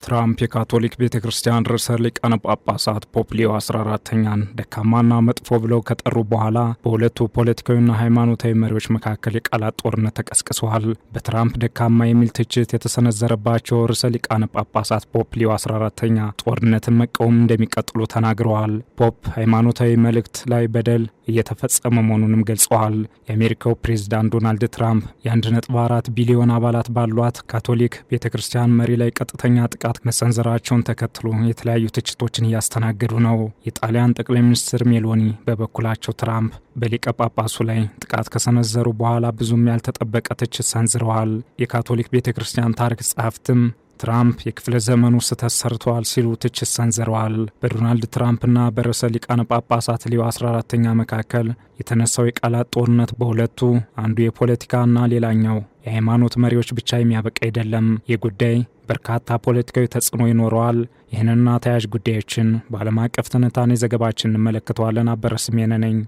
ትራምፕ የካቶሊክ ቤተክርስቲያን ርዕሰ ሊቃነ ጳጳሳት ፖፕ ሊዮ 14ኛን ደካማና መጥፎ ብለው ከጠሩ በኋላ በሁለቱ ፖለቲካዊና ሃይማኖታዊ መሪዎች መካከል የቃላት ጦርነት ተቀስቅሷል። በትራምፕ ደካማ የሚል ትችት የተሰነዘረባቸው ርዕሰ ሊቃነ ጳጳሳት ፖፕ ሊዮ 14ኛ ጦርነትን መቃወም እንደሚቀጥሉ ተናግረዋል። ፖፕ ሃይማኖታዊ መልእክት ላይ በደል እየተፈጸመ መሆኑንም ገልጸዋል። የአሜሪካው ፕሬዝዳንት ዶናልድ ትራምፕ የ1.4 ቢሊዮን አባላት ባሏት ካቶሊክ ቤተክርስቲያን መሪ ላይ ቀጥተኛ ጥቃት መሰንዘራቸውን ተከትሎ የተለያዩ ትችቶችን እያስተናገዱ ነው። የጣሊያን ጠቅላይ ሚኒስትር ሜሎኒ በበኩላቸው ትራምፕ በሊቀ ጳጳሱ ላይ ጥቃት ከሰነዘሩ በኋላ ብዙም ያልተጠበቀ ትችት ሰንዝረዋል። የካቶሊክ ቤተክርስቲያን ታሪክ ጸሐፍትም ትራምፕ የክፍለ ዘመኑ ስህተት ሰርተዋል ሲሉ ትችት ሰንዝረዋል። በዶናልድ ትራምፕና በርዕሰ ሊቃነ ጳጳሳት ሊዮ 14ኛ መካከል የተነሳው የቃላት ጦርነት በሁለቱ አንዱ የፖለቲካና ሌላኛው የሃይማኖት መሪዎች ብቻ የሚያበቃ አይደለም። ይህ ጉዳይ በርካታ ፖለቲካዊ ተጽዕኖ ይኖረዋል። ይህንና ተያያዥ ጉዳዮችን በዓለም አቀፍ ትንታኔ ዘገባችን እንመለከተዋለን። አበረ ስሜነ ነኝ።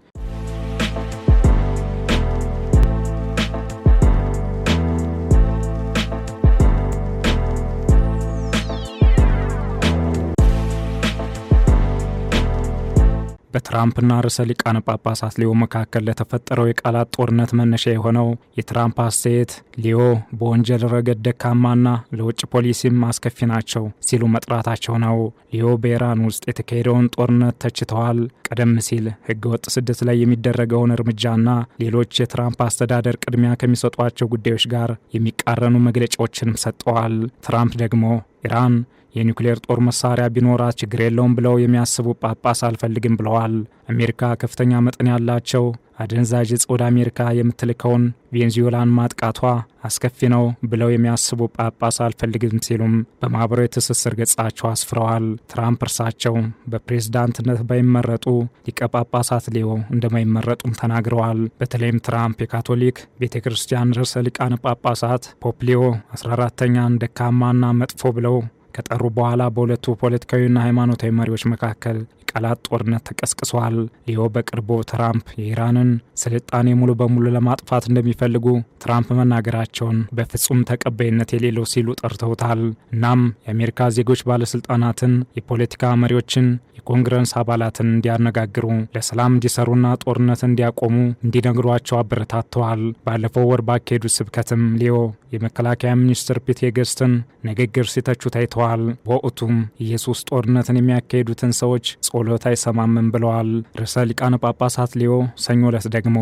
በትራምፕና ርዕሰ ሊቃነ ጳጳሳት ሊዮ መካከል ለተፈጠረው የቃላት ጦርነት መነሻ የሆነው የትራምፕ አስተያየት ሊዮ በወንጀል ረገድ ደካማና ለውጭ ፖሊሲም አስከፊ ናቸው ሲሉ መጥራታቸው ነው። ሊዮ በኢራን ውስጥ የተካሄደውን ጦርነት ተችተዋል። ቀደም ሲል ህገወጥ ስደት ላይ የሚደረገውን እርምጃና ሌሎች የትራምፕ አስተዳደር ቅድሚያ ከሚሰጧቸው ጉዳዮች ጋር የሚቃረኑ መግለጫዎችንም ሰጥተዋል። ትራምፕ ደግሞ ኢራን የኒውክሌር ጦር መሳሪያ ቢኖራት ችግር የለውም ብለው የሚያስቡ ጳጳስ አልፈልግም ብለዋል። አሜሪካ ከፍተኛ መጠን ያላቸው አደንዛዥ ዕፅ ወደ አሜሪካ የምትልከውን ቬንዙዌላን ማጥቃቷ አስከፊ ነው ብለው የሚያስቡ ጳጳስ አልፈልግም ሲሉም በማህበራዊ ትስስር ገጻቸው አስፍረዋል። ትራምፕ እርሳቸው በፕሬዝዳንትነት ባይመረጡ ሊቀ ጳጳሳት ሊዮ እንደማይመረጡም ተናግረዋል። በተለይም ትራምፕ የካቶሊክ ቤተክርስቲያን ርዕሰ ሊቃነ ጳጳሳት ፖፕ ሊዮ 14ኛን ደካማና መጥፎ ብለው ከጠሩ በኋላ በሁለቱ ፖለቲካዊና ሃይማኖታዊ መሪዎች መካከል የቃላት ጦርነት ተቀስቅሷል። ሊዮ በቅርቡ ትራምፕ የኢራንን ስልጣኔ ሙሉ በሙሉ ለማጥፋት እንደሚፈልጉ ትራምፕ መናገራቸውን በፍጹም ተቀባይነት የሌለው ሲሉ ጠርተውታል። እናም የአሜሪካ ዜጎች ባለስልጣናትን፣ የፖለቲካ መሪዎችን፣ የኮንግረስ አባላትን እንዲያነጋግሩ፣ ለሰላም እንዲሰሩና ጦርነት እንዲያቆሙ እንዲነግሯቸው አበረታተዋል። ባለፈው ወር ባካሄዱት ስብከትም ሊዮ የመከላከያ ሚኒስትር ፒት ሄግስትን ንግግር ሲተቹ ታይተዋል። በወቅቱም ኢየሱስ ጦርነትን የሚያካሄዱትን ሰዎች ጸሎት አይሰማም ብለዋል። ርዕሰ ሊቃነ ጳጳሳት ሊዮ ሰኞ ዕለት ደግሞ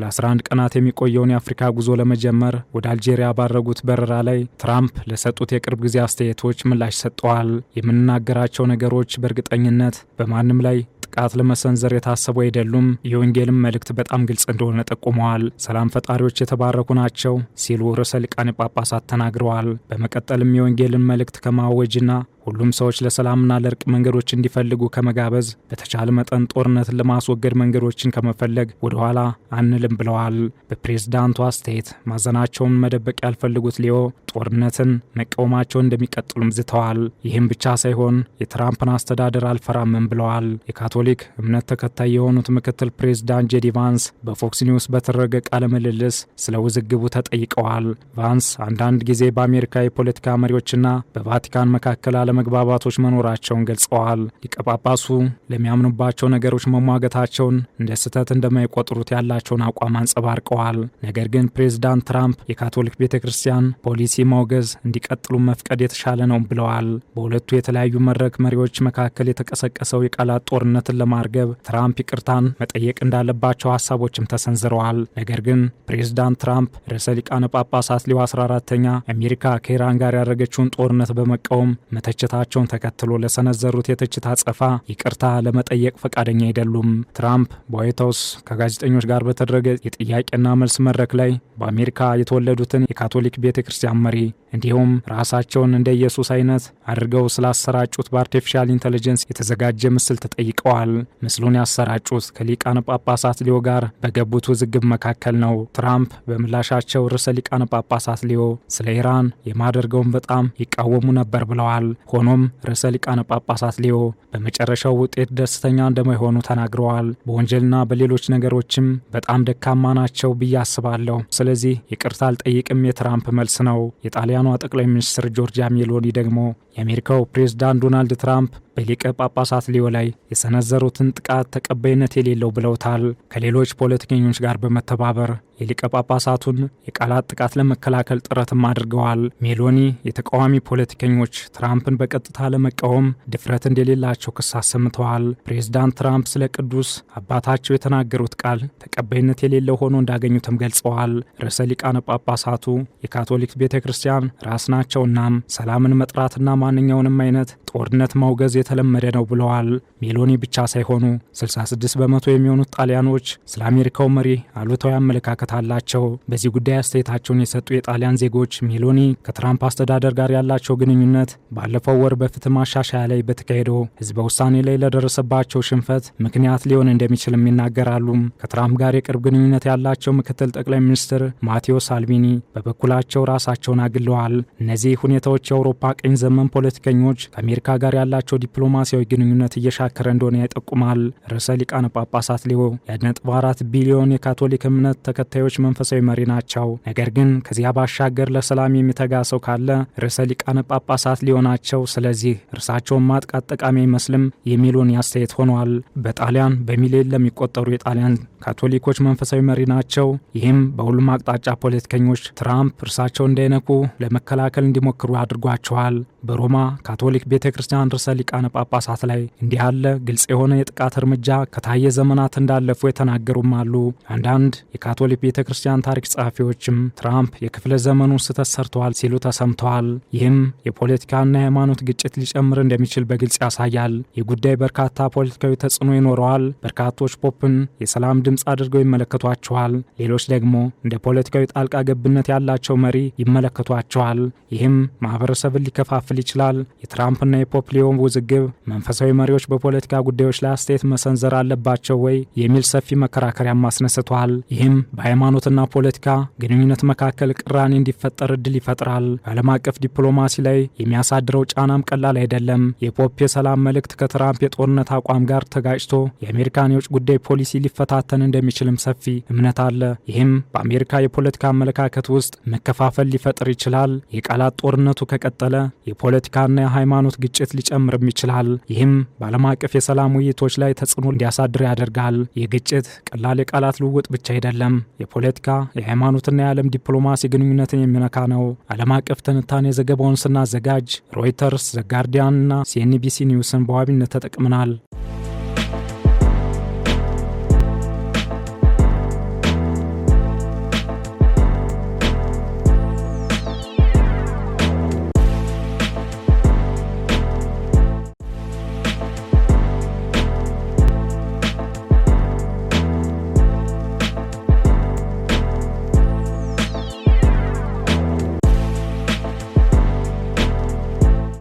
ለ11 ቀናት የሚቆየውን የአፍሪካ ጉዞ ለመጀመር ወደ አልጄሪያ ባረጉት በረራ ላይ ትራምፕ ለሰጡት የቅርብ ጊዜ አስተያየቶች ምላሽ ሰጥተዋል። የምንናገራቸው ነገሮች በእርግጠኝነት በማንም ላይ ጥቃት ለመሰንዘር የታሰቡ አይደሉም። የወንጌልም መልእክት በጣም ግልጽ እንደሆነ ጠቁመዋል። ሰላም ፈጣሪዎች የተባረኩ ናቸው ሲሉ ርዕሰ ሊቃነ ጳጳሳት ተናግረዋል። በመቀጠልም የወንጌልን መልእክት ከማወጅና ሁሉም ሰዎች ለሰላምና ለእርቅ መንገዶች እንዲፈልጉ ከመጋበዝ በተቻለ መጠን ጦርነትን ለማስወገድ መንገዶችን ከመፈለግ ወደ ኋላ አንልም ብለዋል። በፕሬዝዳንቱ አስተያየት ማዘናቸውን መደበቅ ያልፈልጉት ሊዮ ጦርነትን መቃወማቸውን እንደሚቀጥሉም ዝተዋል። ይህም ብቻ ሳይሆን የትራምፕን አስተዳደር አልፈራምም ብለዋል። የካቶሊክ እምነት ተከታይ የሆኑት ምክትል ፕሬዝዳንት ጄዲ ቫንስ በፎክስ ኒውስ በተደረገ ቃለ ምልልስ ስለ ውዝግቡ ተጠይቀዋል። ቫንስ አንዳንድ ጊዜ በአሜሪካ የፖለቲካ መሪዎችና በቫቲካን መካከል መግባባቶች መኖራቸውን ገልጸዋል። ሊቀ ጳጳሱ ለሚያምኑባቸው ነገሮች መሟገታቸውን እንደ ስህተት እንደማይቆጥሩት ያላቸውን አቋም አንጸባርቀዋል። ነገር ግን ፕሬዝዳንት ትራምፕ የካቶሊክ ቤተክርስቲያን ፖሊሲ ማውገዝ እንዲቀጥሉ መፍቀድ የተሻለ ነው ብለዋል። በሁለቱ የተለያዩ መድረክ መሪዎች መካከል የተቀሰቀሰው የቃላት ጦርነትን ለማርገብ ትራምፕ ይቅርታን መጠየቅ እንዳለባቸው ሀሳቦችም ተሰንዝረዋል። ነገር ግን ፕሬዝዳንት ትራምፕ ርዕሰ ሊቃነ ጳጳሳት ሊዮ 14ኛ አሜሪካ ከኢራን ጋር ያደረገችውን ጦርነት በመቃወም መተቸታቸውን ተከትሎ ለሰነዘሩት የትችት አጸፋ ይቅርታ ለመጠየቅ ፈቃደኛ አይደሉም። ትራምፕ በዋይት ሃውስ ከጋዜጠኞች ጋር በተደረገ የጥያቄና መልስ መድረክ ላይ በአሜሪካ የተወለዱትን የካቶሊክ ቤተክርስቲያን መሪ እንዲሁም ራሳቸውን እንደ ኢየሱስ አይነት አድርገው ስላሰራጩት በአርቲፊሻል ኢንተለጀንስ የተዘጋጀ ምስል ተጠይቀዋል። ምስሉን ያሰራጩት ከሊቃነ ጳጳሳት ሊዮ ጋር በገቡት ውዝግብ መካከል ነው። ትራምፕ በምላሻቸው ርዕሰ ሊቃነ ጳጳሳት ሊዮ ስለ ኢራን የማደርገውን በጣም ይቃወሙ ነበር ብለዋል። ሆኖም ርዕሰ ሊቃነ ጳጳሳት ሊዮ በመጨረሻው ውጤት ደስተኛ እንደማይሆኑ ተናግረዋል። በወንጀልና በሌሎች ነገሮችም በጣም ደካማ ናቸው ብዬ አስባለሁ። ስለዚህ ይቅርታ አልጠይቅም የትራምፕ መልስ ነው። የጣሊያኗ ጠቅላይ ሚኒስትር ጆርጂያ ሜሎኒ ደግሞ የአሜሪካው ፕሬዝዳንት ዶናልድ ትራምፕ በሊቀ ጳጳሳት ሊዮ ላይ የሰነዘሩትን ጥቃት ተቀባይነት የሌለው ብለውታል። ከሌሎች ፖለቲከኞች ጋር በመተባበር የሊቀ ጳጳሳቱን የቃላት ጥቃት ለመከላከል ጥረትም አድርገዋል። ሜሎኒ የተቃዋሚ ፖለቲከኞች ትራምፕን በቀጥታ ለመቃወም ድፍረት እንደሌላቸው ክስ አሰምተዋል። ፕሬዝዳንት ትራምፕ ስለ ቅዱስ አባታቸው የተናገሩት ቃል ተቀባይነት የሌለው ሆኖ እንዳገኙትም ገልጸዋል። ርዕሰ ሊቃነ ጳጳሳቱ የካቶሊክ ቤተ ክርስቲያን ራስ ናቸውናም ሰላምን መጥራትና ማንኛውንም አይነት ጦርነት ማውገዝ የተለመደ ነው ብለዋል። ሜሎኒ ብቻ ሳይሆኑ 66 በመቶ የሚሆኑት ጣሊያኖች ስለ አሜሪካው መሪ አሉታዊ አመለካከት አላቸው። በዚህ ጉዳይ አስተያየታቸውን የሰጡ የጣሊያን ዜጎች ሜሎኒ ከትራምፕ አስተዳደር ጋር ያላቸው ግንኙነት ባለፈው ወር በፍትህ ማሻሻያ ላይ በተካሄደው ህዝበ ውሳኔ ላይ ለደረሰባቸው ሽንፈት ምክንያት ሊሆን እንደሚችልም ይናገራሉ። ከትራምፕ ጋር የቅርብ ግንኙነት ያላቸው ምክትል ጠቅላይ ሚኒስትር ማቴዎ ሳልቪኒ በበኩላቸው ራሳቸውን አግለዋል። እነዚህ ሁኔታዎች የአውሮፓ ቀኝ ዘመን ፖለቲከኞች ከአሜሪካ ጋር ያላቸው ዲፕሎማሲያዊ ግንኙነት እየሻከረ እንደሆነ ያጠቁማል። ርዕሰ ሊቃነ ጳጳሳት ሊዮ የ1.4 ቢሊዮን የካቶሊክ እምነት ተከታዮች መንፈሳዊ መሪ ናቸው። ነገር ግን ከዚያ ባሻገር ለሰላም የሚተጋ ሰው ካለ ርዕሰ ሊቃነ ጳጳሳት ሊዮ ናቸው። ስለዚህ እርሳቸውን ማጥቃት ጠቃሚ አይመስልም የሚሉን አስተያየት ሆኗል። በጣሊያን በሚሊዮን ለሚቆጠሩ የጣሊያን ካቶሊኮች መንፈሳዊ መሪ ናቸው። ይህም በሁሉም አቅጣጫ ፖለቲከኞች ትራምፕ እርሳቸው እንዳይነኩ ለመከላከል እንዲሞክሩ አድርጓቸዋል። በሮማ ካቶሊክ ቤተ ክርስቲያን ርዕሰ ሊቃነ ጳጳሳት ላይ እንዲህ ያለ ግልጽ የሆነ የጥቃት እርምጃ ከታየ ዘመናት እንዳለፉ የተናገሩም አሉ። አንዳንድ የካቶሊክ ቤተ ክርስቲያን ታሪክ ጸሐፊዎችም ትራምፕ የክፍለ ዘመኑን ስህተት ሰርተዋል ሲሉ ተሰምተዋል። ይህም የፖለቲካና የሃይማኖት ግጭት ሊጨምር እንደሚችል በግልጽ ያሳያል። ይህ ጉዳይ በርካታ ፖለቲካዊ ተጽዕኖ ይኖረዋል። በርካቶች ፖፕን የሰላም ድምፅ አድርገው ይመለከቷቸዋል። ሌሎች ደግሞ እንደ ፖለቲካዊ ጣልቃ ገብነት ያላቸው መሪ ይመለከቷቸዋል። ይህም ማህበረሰብን ሊከፋፍል ይችላል። የትራምፕና የፖፕ ሊዮ ውዝግብ መንፈሳዊ መሪዎች በፖለቲካ ጉዳዮች ላይ አስተያየት መሰንዘር አለባቸው ወይ የሚል ሰፊ መከራከሪያ አስነስቷል። ይህም በሃይማኖትና ፖለቲካ ግንኙነት መካከል ቅራኔ እንዲፈጠር እድል ይፈጥራል። በዓለም አቀፍ ዲፕሎማሲ ላይ የሚያሳድረው ጫናም ቀላል አይደለም። የፖፕ የሰላም መልእክት ከትራምፕ የጦርነት አቋም ጋር ተጋጭቶ የአሜሪካን የውጭ ጉዳይ ፖሊሲ ሊፈታተን እንደሚችልም ሰፊ እምነት አለ። ይህም በአሜሪካ የፖለቲካ አመለካከት ውስጥ መከፋፈል ሊፈጥር ይችላል። የቃላት ጦርነቱ ከቀጠለ የፖለቲካና የሃይማኖት ግጭት ሊጨምርም ይችላል። ይህም በዓለም አቀፍ የሰላም ውይይቶች ላይ ተጽዕኖ እንዲያሳድር ያደርጋል። ይህ ግጭት ቀላል የቃላት ልውውጥ ብቻ አይደለም። የፖለቲካ የሃይማኖትና የዓለም ዲፕሎማሲ ግንኙነትን የሚነካ ነው። ዓለም አቀፍ ትንታኔ ዘገባውን ስናዘጋጅ ሮይተርስ፣ ዘጋርዲያን እና ሲኤንቢሲ ኒውስን በዋቢነት ተጠቅመናል።